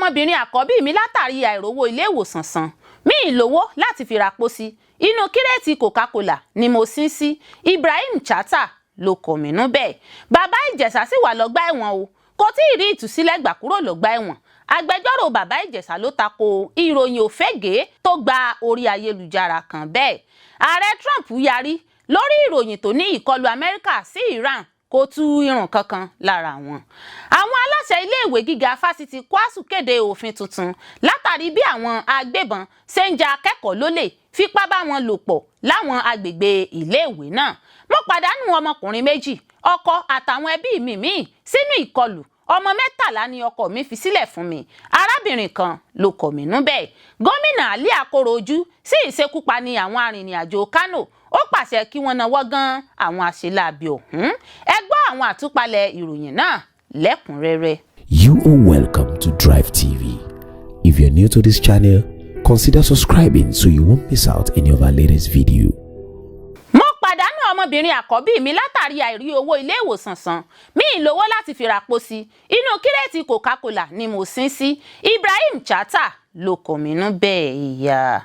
ọmọbinrin Akobi mi látàrí Airi Owo Ileewosan san mi ìlówó láti fi ra pósí inú kireti Coca-Cola ni mo sin sí. Ibrahim Chatta ló kọminu bẹ́ẹ̀. Baba Ijesha sì wà lọgba ẹwọn o, kò tí ì rí ìtúsílẹ̀ gbà kúrò lọgba ẹwọn. Agbẹjọro Baba Ijesha ló takò ìròyìn ofege tó gba orí ayelujara kan bẹ́ẹ̀. Ààrẹ Trump yarí lórí ìròyìn tó ní ìkọlu Amẹ́ríkà sí Iran kò tú irun kankan lára wọn. Àwọn aláṣẹ iléèwé gíga fásitì Kwasu kéde òfin tuntun látàrí bí àwọn agbébọn ṣe ń ja akẹ́kọ̀ọ́ lólè fipá bá wọn lò pọ̀ láwọn agbègbè iléèwé náà. Mo pàdánù ọmọkùnrin méjì, ọkọ àtàwọn ẹbí mi sínú ìkọlù. Ọmọ 13 ni ọkọ mi fi sílẹ̀ fún mi. Arábìnrin kan ló kọminu bẹ́ẹ̀. Gómìnà Alia koro-oju sí ìṣekúpani àwọn Arinrinajo Kano. Ó pàṣẹ kí wọ́n nawọ́ gan àwọn àṣeláàbí ọ̀hún. Ẹ gbọ́ àwọn àtúpalẹ̀ ìròyìn náà lẹ́kùnrẹ́rẹ́. You are welcome to Drivetv. If you're new to this channel, consider subscribing so you won't miss out any of our latest video. Mo pàdánù ọmọbinrin Akobi mi látàrí Airi Owo Ileewosan san mi ìlówó láti fi ra pósí inú kireti Coca-Cola ni mo sin sí. Ibrahim Chatta ló kọminu bẹ́ẹ̀ ìyá.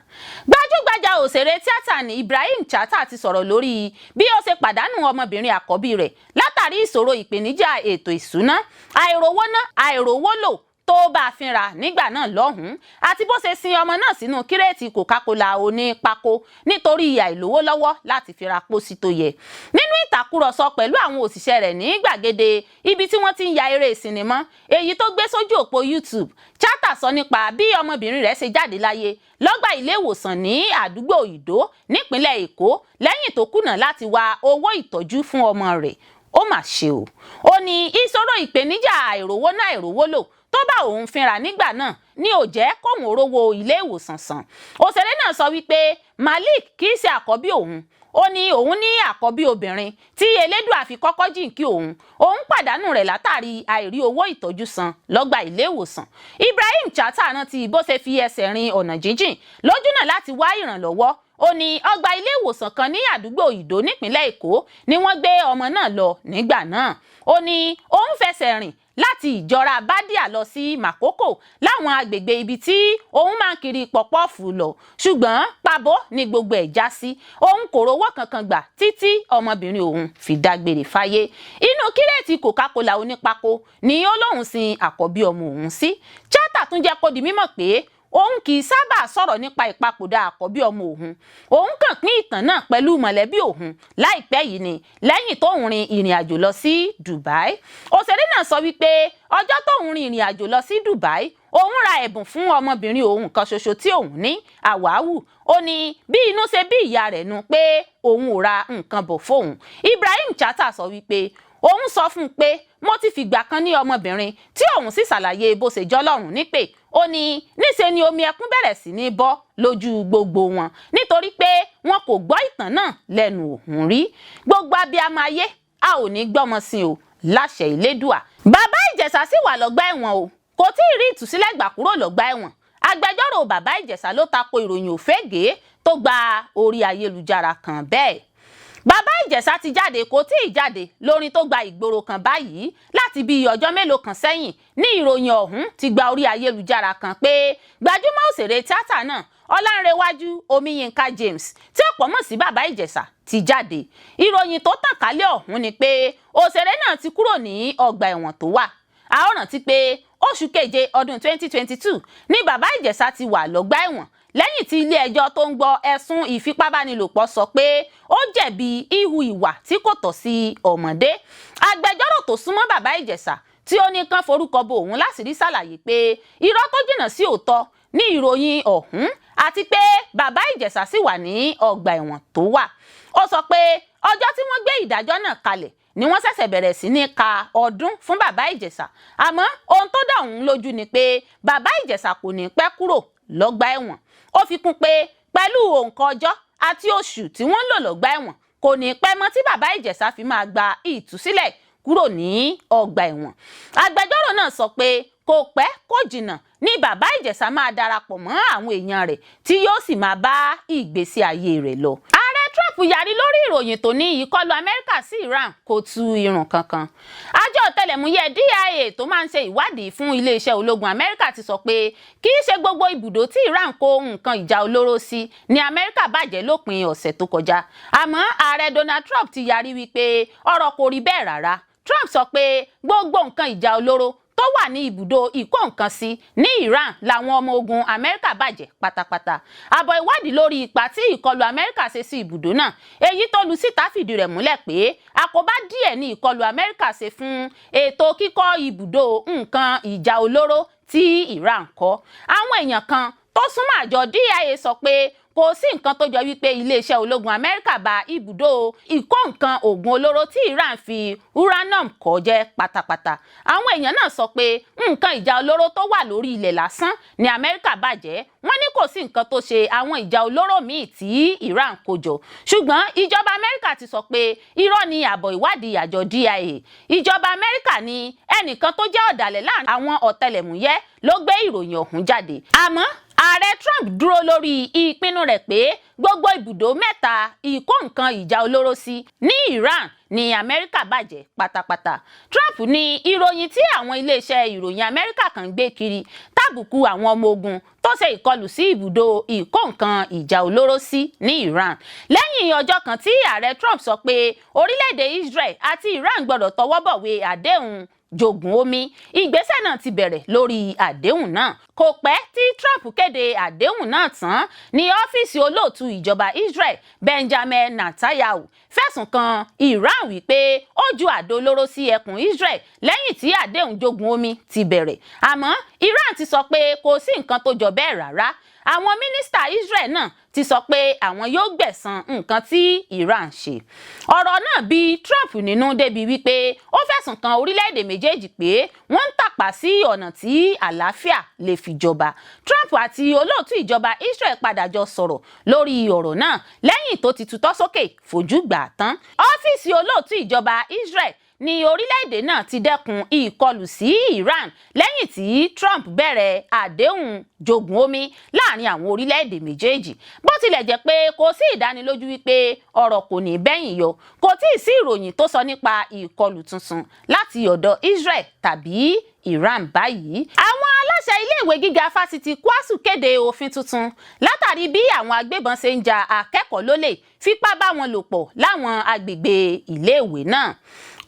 Gbajúgbajà òṣèré tíátà ní Ibrahim Chatta ti sọ̀rọ̀ lórí bí ó ṣe pàdánù ọmọbìnrin Akobi rẹ̀ látàrí ìṣòro ìpèníjà ètò ìṣúná, àìrówó ná, àìrówó lò tó bá fínra nígbà náà lọ́hùn-ún àti bó ṣe sin ọmọ náà sínú kireti Coca-Cola onípákó nítorí àìlówó lọ́wọ́ láti fi ra pósí tó yẹ. Nínú ìtàkùrọ̀sọ pẹ̀lú àwọn òṣìṣẹ́ rẹ̀ ní gbàgede ibi tí wọ́n ti ń ya eré sinimá èyí tó gbé sójú òpó YouTube, Chatta sọ nípa bí ọmọbìnrin rẹ̀ ṣe jáde láyé lọgba Ileewosan ní àdúgbò Ìdó nípínlẹ̀ Èkó lẹ́yìn tó kùnà láti wá owó ìtọ́jú fún ọmọ rẹ̀. Ó mà ṣe o. Ó ní ìṣòro ìpèníjà àìrówó náà àìrówó lò tó bá òun fínra nígbà náà ní ó jẹ́ kóhun rówó Ileewosan san. Òṣèré náà sọ wípé Malik kì í ṣe àkọ́bí òun. Ó ní òun ní àkọ́bí obìnrin tí Elédùà fi kọ́kọ́ jìnkí òun pàdánù rẹ̀ látàrí àìrí owó ìtọ́jú san lọgba Ileewosan. Ibrahim Chatta rántí bó ṣe fi ẹsẹ̀ rin ọ̀nà jíjìn lójúnà láti wá ìrànlọ́wọ́. Ó ní ọgbà Ileewosan kan ní àdúgbò Ìdó nípínlẹ̀ Èkó ni wọ́n gbé ọmọ náà lọ nígbà náà. Ó ní òun fẹsẹ̀ rìn láti ìjọra Bádíà lọ sí Màkókò láwọn agbègbè ibi tí òun máa ń kiri pọ̀pọ́ọ̀fù lọ ṣùgbọ́n pàbó ni gbogbo ẹ̀ já sí. Òun kò rówó kankan gbà títí ọmọbìnrin òun fi dágbére fáyé. Inú kireti Coca-Cola onípákó ni ó lóun sin àkọ́bí ọmọ òun sí. Chatta tún jẹ́ kó di mímọ̀ pé òun kì í sábà sọ̀rọ̀ nípa ìpapòdà àkọ́bí ọmọ òun. Òun kàn pín ìtàn náà pẹ̀lú mọ̀lẹ́bí òun láìpẹ́ yìí ni lẹ́yìn tóun rin ìrìn àjò lọ sí Dubai. Òṣèré náà sọ wípé ọjọ́ tóun rin ìrìn àjò lọ sí Dubai òun ra ẹ̀bùn fún ọmọbìnrin òun kan ṣoṣo tí òun ní, Àwáwù. Ó ní bí inú ṣe bí ìyá rẹ̀ nu pé òun ò ra nǹkan bọ̀ fóun. Ibrahim Chatta sọ wípé òun sọ fún un pé mo ti fìgbà kan ní ọmọbìnrin tí òun sì ṣàlàyé bó ṣe jọlọ́run nípè. Ó ní níṣe ni omi ẹkún bẹ̀rẹ̀ sí ní bọ́ lójú gbogbo wọn nítorí pé wọn kò gbọ́ ìtàn náà lẹ́nu òun rí. Gbogbo abiyamọ ayé a ò ní gbọ́mọ sí o láṣẹ Elédùà. Baba Ijesha sì wà lọgba ẹ̀wọ̀n o, kò tí ì rí ìtúsílẹ̀ gbà kúrò lọgba ẹ̀wọ̀n. Agbẹjọro Baba Ijesha ló tako ìròyìn òfege tó gba orí ayelujara kan bẹ́ẹ̀. Baba Ijesha ti jáde kò tí ì jáde lórin tó gba ìgboro kan báyìí láti bí ọjọ́ mélòó kan sẹ́yìn ní ìròyìn ọ̀hún ti gba orí ayelujara kan pé gbajúmọ̀ òṣèré tíátà náà Ọlánrewájú Omiyinka James tí ọ̀pọ̀ mọ̀ sí Baba Ijesha ti jáde. Ìròyìn tó tàn kálẹ̀ ọ̀hún ni pé òṣèré náà ti kúrò ní ọgbà ẹ̀wọ̀n tó wà. A ó rántí pé oṣù keje ọdún 2022 ní Baba Ijesha ti wà lọ́gbà ẹ̀wọ̀n lẹ́yìn tí ilé ẹjọ́ tó ń gbọ́ ẹ̀sùn ìfipábánilòpọ̀ sọ pé ó jẹ̀bi híhu ìwà tí kò tọ́ sí ọmọdé. Agbẹjọ́rò tó súnmọ́ Baba Ijesha tí ó ní kán forúkọ bo òun láṣìírí ṣàlàyé pé irọ́ tó jìnnà sí òótọ́ ní ìròyìn ọ̀hún àti pé Baba Ijesha sì wà ní ọgbà ẹ̀wọ̀n tó wà. Ó sọ pé ọjọ́ tí wọ́n gbé ìdájọ́ náà kalẹ̀ ni wọ́n ṣẹ̀ṣẹ̀ bẹ̀rẹ̀ sí ní ka ọdún fún Baba Ijesha àmọ́ ohun tó dá òun lójú ni pé Baba Ijesha kò ní pẹ́ kúrò lọ́gbà ẹ̀wọ̀n. Ó fi kún pé pẹ̀lú òǹkà ọjọ́ àti oṣù tí wọ́n lò lọ́gbà ẹ̀wọ̀n kò ní pẹ́ mọ́ tí Baba Ijesha fi máa gba ìtúsílẹ̀ kúrò ní ọgbà ẹ̀wọ̀n. Agbẹjọ́rò náà sọ pé kò pẹ́ kò jìnnà ní Baba Ijesha máa darapọ̀ mọ́ àwọn èèyàn rẹ̀ tí yóò sì máa bá ìgbésí ayé rẹ̀ lọ. Ààrẹ Trump yarí lórí ìròyìn tó ní ìkọlù Amẹ́ríkà sí Iran kò tu irun kankan. Àjọ ọ̀tẹlẹ̀múyẹ́ DIA tó máa ń ṣe ìwádìí fún iléeṣẹ́ ológun Amẹ́ríkà ti sọ pé kì í ṣe gbogbo ibùdó tí Iran kó nǹkan ìjà olóró sí ni Amẹ́ríkà bàjẹ́ lópin ọ̀sẹ̀ tó kọjá. Àmọ́ ààrẹ Donald Trump ti yarí wípé ọ̀rọ̀ kò rí bẹ́ẹ̀ rárá. Trump sọ pé gbogbo nǹkan ìjà olóró tó wà ní ibùdó ìkó nǹkan sí ní Iran làwọn ọmọ ogun Amẹ́ríkà bàjẹ́ pátápátá. Àbọ̀ ìwádìí lórí ipa tí ìkọlù Amẹ́ríkà ṣe sí ibùdó náà, èyí tó lu síta fìdí rẹ̀ múlẹ̀ pé àkóbá díẹ̀ ní ìkọlù Amẹ́ríkà ṣe fún ètò kíkọ́ ibùdó nǹkan ìjà olóró tí Iran kọ́. Àwọn èèyàn kan tó súnmọ́ àjọ DIA sọ pé kò sí nǹkan tó jọ wípé iléeṣẹ́ ológun Amẹ́ríkà bà ibùdó ìkó nǹkan oògùn olóró tí Iran fi uranium kọ́ jẹ́ pátápátá. Àwọn èèyàn náà sọ pé nǹkan ìjà olóró tó wà lórí ilẹ̀ lásán ni Amẹ́ríkà bàjẹ́. Wọ́n ní kò sí nǹkan tó ṣe àwọn ìjà olóró míì tí Iran kó jọ. Ṣùgbọ́n ìjọba Amẹ́ríkà ti sọ pé irọ́ ni àbọ̀ ìwádìí àjọ DIA. Ìjọba Amẹ́ríkà ní ẹnìkan tó jẹ́ ọ̀dàlẹ̀ láàrin àwọn ọ̀tẹlẹ̀múyẹ́ ló gbé ìròyìn ọ̀hún jáde. Àmọ́ Ààrẹ Trump dúró lórí ìpinnu rẹ̀ pé gbogbo ibùdó mẹ́ta ìkó nǹkan ìjà olóró sí ní Iran ní Amẹ́ríkà bàjẹ́ pátápátá. Trump ní ìròyìn tí àwọn iléeṣẹ́ ìròyìn Amẹ́ríkà kan gbé kiri tàbùkù àwọn ọmọ ogun tó ṣe ìkọlù sí ibùdó ìkó nǹkan ìjà olóró sí ní Iran. Lẹ́yìn ọjọ́ kan tí Ààrẹ Trump sọ pé orílẹ̀-èdè Israel àti Iran gbọ́dọ̀ tọwọ́ bọ̀wé àdéhùn jogun omi, ìgbésẹ̀ náà ti bẹ̀rẹ̀ lórí àdéhùn náà. Kò pẹ́ tí Trump kéde àdéhùn náà tán ní ọ́fíìsì olóòtú ìjọba Israel Benjamin Netanyahu fẹ̀sùn kan Iran wípé ó ju àdó olóró sí ẹkùn Israel lẹ́yìn tí àdéhùn jogun omi ti bẹ̀rẹ̀. Àmọ́ Iran ti sọ pé kò sí nǹkan tó jọ bẹ́ẹ̀ rárá. Àwọn mínísítà Israel náà ti sọ pé àwọn yóò gbẹ̀san nǹkan tí Iran ṣe. Ọ̀rọ̀ náà bí Trump nínú débi wípé ó fẹ̀sùn kan orílẹ̀-èdè méjèèjì pé wọ́n ń tàpá sí ọ̀nà tí àlàáfíà lè fi jọba. Trump àti olóòtú ìjọba Israel padà jọ sọ̀rọ̀ lórí ọ̀rọ̀ náà lẹ́yìn tó ti tutọ́ sókè fojú gbà tán. Ọ́fíìsì olóòtú ìjọba Israel ní orílẹ̀-èdè náà ti dẹ́kun ìkọlù sí Iran lẹ́yìn tí Trump bẹ̀rẹ̀ àdéhùn jogun omi láàrin àwọn orílẹ̀-èdè méjèèjì. Bó tilẹ̀ jẹ́ pé kò sí ìdánilójú wípé ọ̀rọ̀ kò ní bẹ́yìn yọ, kò tí ì sí ìròyìn tó sọ nípa ìkọlù tuntun láti ọ̀dọ̀ Israel tàbí Iran báyìí. Àwọn aláṣẹ iléèwé gíga fásitì Kwasu kéde òfin tuntun látàrí bí àwọn agbébọn ṣe ń ja akẹ́kọ̀ọ́ lólè fipá bá wọn lò pọ̀ láwọn agbègbè iléèwé náà.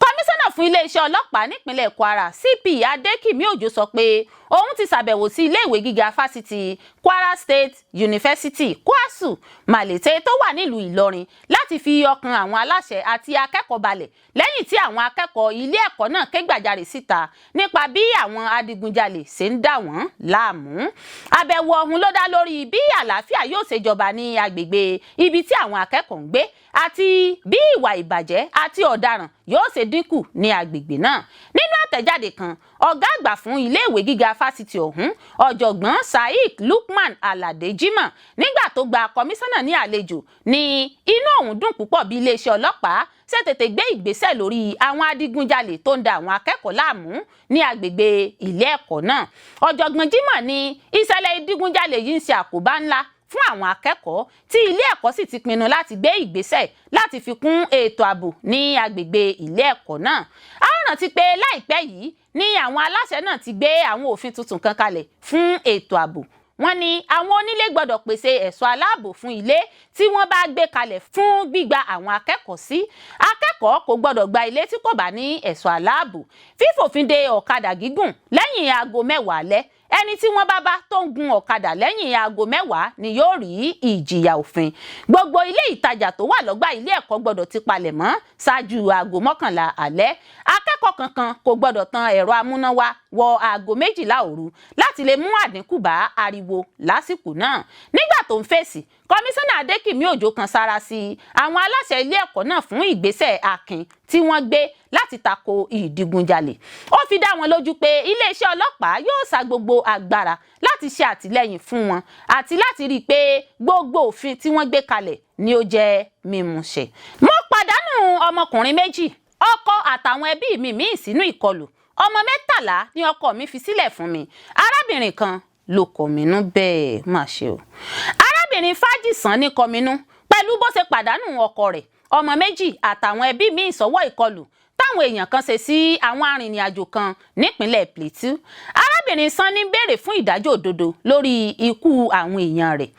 Kọmíṣánná fún iléeṣẹ́ ọlọ́pàá nípínlẹ̀ Kwara CP Adékìmí Òjó sọ pé òun ti ṣàbẹ̀wò sí iléèwé gíga fásitì Kwara State University Kwasu Malete tó wà nílùú Ìlọrin láti fi ọkàn àwọn aláṣẹ àti akẹ́kọ̀ọ́ balẹ̀ lẹ́yìn tí àwọn akẹ́kọ̀ọ́ ilé ẹ̀kọ́ náà ké gbàjarè síta nípa bí àwọn adigunjalè ṣe ń dà wọ́n láàmú. Àbẹ̀wò ọ̀hún ló dá lórí bí àlàáfíà yóò ṣe jọba ní agbègbè ibi tí àwọn akẹ́kọ̀ọ́ ń gbé àti bí ìwà ìbàjẹ́ àti ọ̀daràn yóò ṣe dínkù ní agbègbè náà. Nínú àtẹ̀jáde kan, ọ̀gá àgbà fún iléèwé gíga fásitì ọ̀hún ọ̀jọ̀gbọ́n Saheed Lukman Alade Jimoh nígbà tó gba kọmíṣánná ní àlejò ní inú òun dùn púpọ̀ bí iléeṣẹ́ ọlọ́pàá ṣe tètè gbé ìgbésẹ̀ lórí àwọn adigunjalè tó ń da àwọn akẹ́kọ̀ọ́ láàmú ní agbègbè ilé ẹ̀kọ́ náà. Ọ̀jọ̀gbọ́n Jimoh ní ìṣẹ̀lẹ̀ ìdigunjalè yìí ń ṣe àkóbá ńlá fún àwọn akẹ́kọ̀ọ́ tí ilé ẹ̀kọ́ sì ti pinnu láti gbé ìgbésẹ̀ láti fi kún ètò ààbò ní agbègbè ilé ẹ̀kọ́ náà. A rántí pé láìpẹ́ yìí ní àwọn aláṣẹ náà ti gbé àwọn òfin tuntun kan kalẹ̀ fún ètò ààbò. Wọ́n ní àwọn onílé gbọ́dọ̀ pèsè ẹ̀ṣọ́ aláàbò fún ilé tí wọ́n bá gbé kalẹ̀ fún gbígba àwọn akẹ́kọ̀ọ́ sí. Akẹ́kọ̀ọ́ kò gbọ́dọ̀ gba ilé tí kò bá ní ẹ̀ṣọ́ aláàbò. Fífòfin de ọ̀kadà gígùn lẹ́yìn aago 10 alẹ́. Ẹni tí wọ́n bá tó ń gun ọ̀kadà lẹ́yìn aago 10 ni yóò rí ìjìyà òfin. Gbogbo ilé ìtajà tó wà lọ́gbà ilé ẹ̀kọ́ gbọ́dọ̀ ti palẹ̀ mọ́ ṣáájú aago 11 alẹ́. Akẹ́kọ̀ọ́ kankan kò gbọ́dọ̀ tan ẹ̀rọ amúnáwá wọ aago 12 òru láti lè mú àdínkù bá ariwo lásìkò náà. Nígbà tó ń fèsì, kọmíṣánná Adékìmí Òjó kan sára sí àwọn aláṣẹ ilé ẹ̀kọ́ náà fún ìgbésẹ̀ akin tí wọ́n gbé láti tako ìdigunjalè. Ó fi dá wọn lójú pé iléeṣẹ́ ọlọ́pàá yóò sa gbogbo agbára láti ṣe àtìlẹ́yìn fún wọn àti láti rí i pé gbogbo òfin tí wọ́n gbé kalẹ̀ ni ó jẹ́ mímúṣẹ. Mo pàdánù ọmọkùnrin méjì, ọkọ àtàwọn ẹbí mi míì sínú ìkọlù. Ọmọ 13 ni ọkọ mi fi sílẹ̀ fún mi. Arábìnrin kan ló kọminu bẹ́ẹ̀ má ṣe o. Arábìnrin Fájìsàn ní kọminu pẹ̀lú pẹ̀lú bó ṣe pàdánù ọkọ rẹ̀, ọmọ méjì àtàwọn ẹbí míì sọ́wọ́ ìkọlù táwọn èèyàn kan ṣe sí àwọn arìnrìn-àjò kan nípínlẹ̀ Plateau. Arábìnrin Sanni béèrè fún ìdájọ́ òdodo lórí ikú àwọn èèyàn rẹ̀.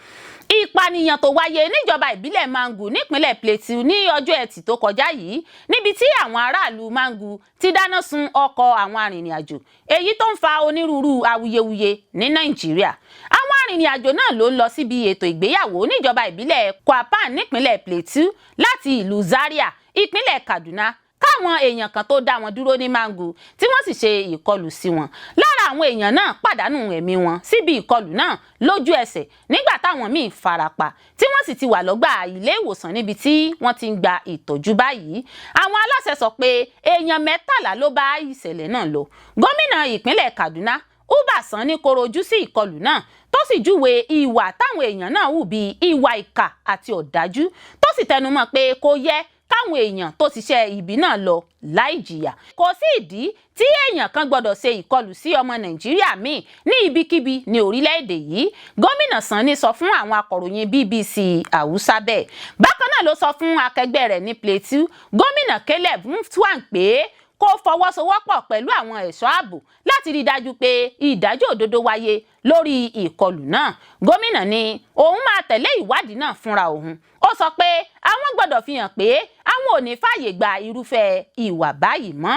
Ìpànìyàn tó wáyé níjọba ìbílẹ̀ Mangu nípínlẹ̀ Plateau ní ọjọ́ Ẹtì tó kọjá yìí, níbi tí àwọn aráàlú Mangu ti dáná sun ọkọ̀ àwọn arìnrìn-àjò, èyí tó ń fa onírúurú awuyewuye ní Nàìjíríà. Àwọn arìnrìn-àjò náà ló ń lọ síbi ètò ìgbéyàwó níjọba ìbílẹ̀ Kwapan nípínlẹ̀ Plateau láti ìlú Zaria, ìpínlẹ̀ Kaduna, káwọn èèyàn kan tó dá wọn dúró ní Mangu tí wọ́n sì ṣe ìkọlù sí wọn. Lára àwọn èèyàn náà pàdánù ẹ̀mí wọn síbi ìkọlù náà lójú ẹsẹ̀, nígbà táwọn míì farapa tí wọ́n sì ti wà lọ́gbà ilé ìwòsàn níbi tí wọ́n ti ń gba ìtọ́jú báyìí. Àwọn aláṣẹ sọ pé èèyàn 13 ló bá ìṣẹ̀lẹ̀ náà lọ. Gómìnà ìpínlẹ̀ Kaduna Uba Sani koro-oju sí ìkọlù náà, tó sì júwe ìwà táwọn èèyàn náà hù bíi ìwà ìkà àti ọ̀dájú, tó sì tẹnumọ́ pé kò yẹ káwọn èèyàn tó ṣiṣẹ́ ibi náà lọ láì jìyà. Kò sí ìdí tí èèyàn kan gbọdọ̀ ṣe ìkọlù sí ọmọ Nàìjíríà míì ní ibikíbi ní orílẹ̀-èdè yìí, Gómìnà Sanni sọ fún àwọn akọ̀ròyìn BBC Hausa bẹ́ẹ̀. Bákan náà ló sọ fún akẹgbẹ́ rẹ̀ ní Plateau, Gómìnà Caleb Mutfwang, pé kó fọwọ́sowọ́pọ̀ pẹ̀lú àwọn ẹ̀ṣọ́ ààbò láti rí dájú pé ìdájọ́ òdodo wáyé lórí ìkọlù náà. Gómìnà ní òun máa tẹ̀lé ìwádìí náà fúnra òun. Ó sọ pé àwọn gbọ́dọ̀ fi hàn pé àwọn ò ní fààyè gba irúfẹ́ ìwà báyìí mọ́.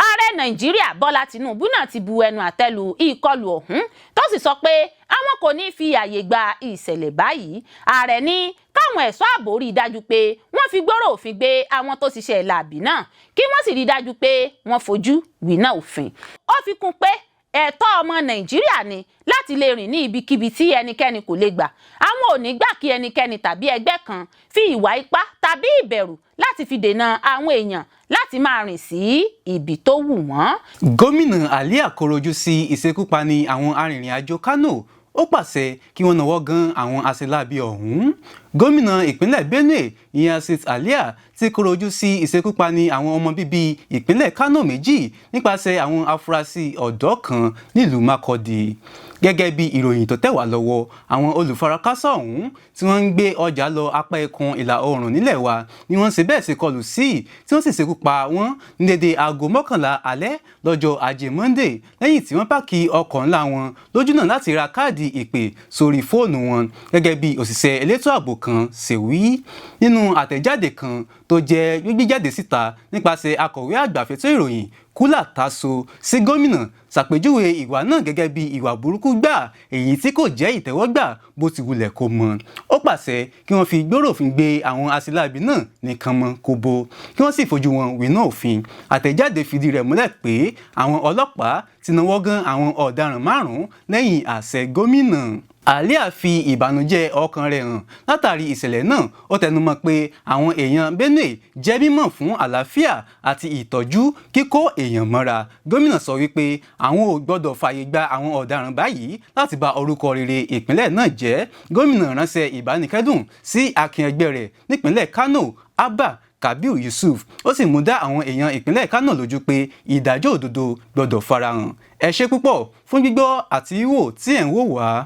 Ààrẹ Nàìjíríà Bọ́lá Tinubu náà ti bu ẹnu àtẹ́ lu ìkọlù ọ̀hún, tó sì sọ pé àwọn kò ní fi ààyè gba ìṣẹ̀lẹ̀ báyìí. Ààrẹ ní káwọn ẹ̀ṣọ́ ààbò rí i dájú pé wọ́n fi gbòòrò òfin gbé àwọn tó ṣiṣẹ́ láabi náà, kí wọ́n sì rí i dájú pé wọ́n fojú winá òfin. Ó fi kún pé ẹ̀tọ́ ọmọ Nàìjíríà ni láti lè rìn ní ibikíbi tí ẹnikẹ́ni kò lè gbà. Àwọn ò ní gbà kí ẹnikẹ́ni tàbí ẹgbẹ́ kan fi ìwà ipá tàbí ìbẹ̀rù láti fi dènà àwọn èèyàn láti máa rìn sí ibi tó wù wọ́n. Gómìnà Alia koro-oju sí ìṣekúpani àwọn arìnrìn-àjò Kano. Ó pàṣẹ kí wọ́n nawọ́ gan àwọn aṣelábí ọ̀hún. Gómìnà ìpínlẹ̀ Benue Ibrahim Alia ti koro-oju sí ìṣekúpani àwọn ọmọ bíbí ìpínlẹ̀ Kano méjì nípasẹ̀ àwọn afurasí ọ̀dọ́ kan nílùú Makurdi. Gẹ́gẹ́ bí ìròyìn tó tẹ̀ wá lọ́wọ́, àwọn olùfarakásá ọ̀hún tí wọ́n ń gbé ọjà lọ apá ẹkùn ìlà oòrùn nílẹ̀ wa ni wọ́n ṣe bẹ́ẹ̀ ṣe kọlù sí, tí wọ́n sì ṣekú pa wọ́n ní dédé aago 11 alẹ́ lọ́jọ́ Ajé Monday, lẹ́yìn tí wọ́n pààkì ọkọ̀ ńlá wọn lójúnà láti ra káàdì ìpè sórí fóònù wọn, gẹ́gẹ́ bí òṣìṣẹ́ elétò ààbò kan ṣe wí. Nínú àtẹ̀jáde kan tó jẹ́ gbígbéjáde síta nípasẹ̀ akọ̀wé àgbà fẹ́tọ̀ ìròyìn Kúlà Taso sí gómìnà ṣàpèjúwe ìwà náà gẹ́gẹ́ bí ìwà burúkú gbà, èyí tí kò jẹ́ ìtẹ́wọ́gbà bó ti wulẹ̀ kó mọ. Ó pàṣẹ kí wọ́n fi gbòòrò òfin gbé àwọn aṣelábí náà nìkan mọ́ kóbó, kí wọ́n sì fojú wọn winá òfin. Àtẹ̀jáde fìdí rẹ̀ múlẹ̀ pé àwọn ọlọ́pàá ti nawọ́ gan àwọn ọ̀daràn 5 lẹ́yìn àṣẹ gómìnà. Alia fi ìbànújẹ́ ọkàn rẹ̀ hàn látàrí ìṣẹ̀lẹ̀ náà. Ó tẹnumọ́ pé àwọn èèyàn Benue jẹ́ mímọ̀ fún àlàáfíà àti ìtọ́jú kíkó èèyàn mọ́ra. Gómìnà sọ wípé àwọn ò gbọ́dọ̀ fààyè gba àwọn ọ̀daràn báyìí láti bà orúkọ rere ìpínlẹ̀ náà jẹ́. Gómìnà ránṣẹ́ ìbánikẹ́dùn sí akin ẹgbẹ́ rẹ̀ nípínlẹ̀ Kano Abba Kabir Yusuf. Ó sì mú dá àwọn èèyàn ìpínlẹ̀ Kano lójú pé ìdájọ́ òdodo gbọ́dọ̀ farahàn. Ẹ ṣé púpọ̀ fún gbígbọ́ àti wíwò tí ẹ̀ ń wò wá.